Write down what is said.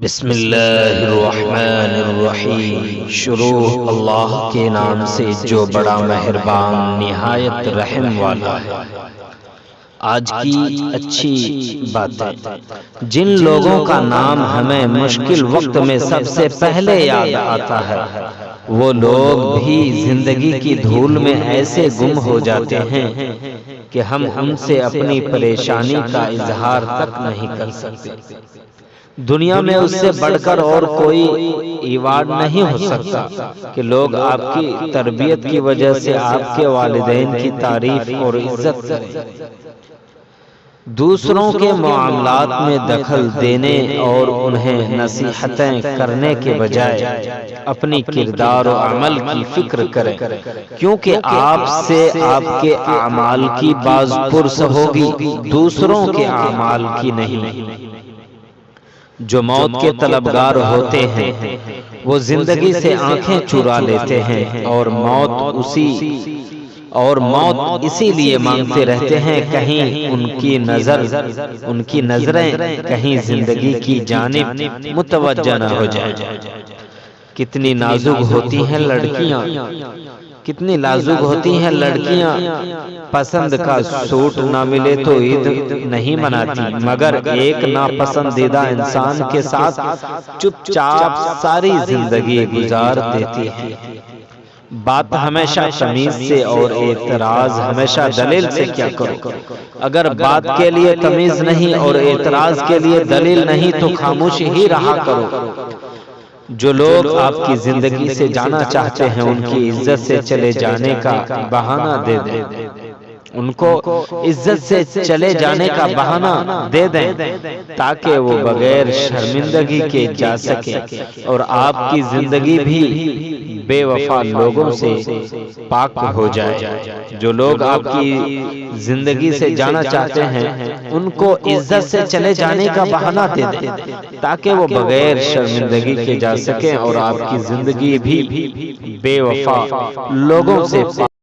بسم اللہ الرحمن الرحیم۔ شروع اللہ کے نام سے جو بڑا مہربان نہایت رحم والا ہے۔ آج کی اچھی باتیں۔ جن لوگوں کا نام ہمیں مشکل وقت میں سب سے پہلے یاد آتا ہے، وہ لوگ بھی زندگی کی دھول میں ایسے گم ہو جاتے ہیں کہ ہم ان سے اپنی پریشانی کا اظہار تک نہیں کر سکتے۔ دنیا میں اس سے بڑھ کر اور کوئی ایوارڈ نہیں ہو سکتا کہ لوگ آپ کی تربیت کی وجہ سے آپ کے والدین کی تعریف اور عزت کریں۔ دوسروں کے معاملات میں دخل دینے اور انہیں نصیحتیں کرنے کے بجائے اپنی کردار و عمل کی فکر کریں، کیونکہ آپ سے آپ کے اعمال کی باز پرس ہوگی، دوسروں کے اعمال کی نہیں۔ جو موت کے طلبگار ہوتے ہیں وہ زندگی سے آنکھیں چرا لیتے ہیں اور موت اسی لیے مانگتے رہتے ہیں کہیں ان کی نظریں کہیں زندگی کی جانب متوجہ نہ ہو جائے۔ کتنی نازک ہوتی ہیں لڑکیاں، کتنی نازک ہوتی ہیں لڑکیاں، پسند کا سوٹ نہ ملے تو عید نہیں مناتی، مگر ایک ناپسندیدہ انسان کے ساتھ چپ چاپ ساری زندگی گزار دیتی ہیں۔ بات ہمیشہ تمیز سے اور اعتراض ہمیشہ دلیل سے کیا کرو۔ اگر بات کے لیے تمیز نہیں اور اعتراض کے لیے دلیل نہیں تو خاموشی ہی رہا کرو۔ جو لوگ آپ کی زندگی سے جانا چاہتے ہیں ان کی عزت سے چلے جانے کا بہانہ دے دیں، ان کو عزت سے چلے جانے کا بہانہ دے دیں تاکہ وہ بغیر شرمندگی کے جا سکے اور آپ کی زندگی بھی بے وفا لوگوں سے پاک ہو جائے۔ جو لوگ آپ کی زندگی سے جانا چاہتے ہیں ان کو عزت سے چلے جانے کا بہانہ دے دیں تاکہ وہ بغیر شرمندگی کے جا سکیں اور آپ کی زندگی بھی بے وفا لوگوں سے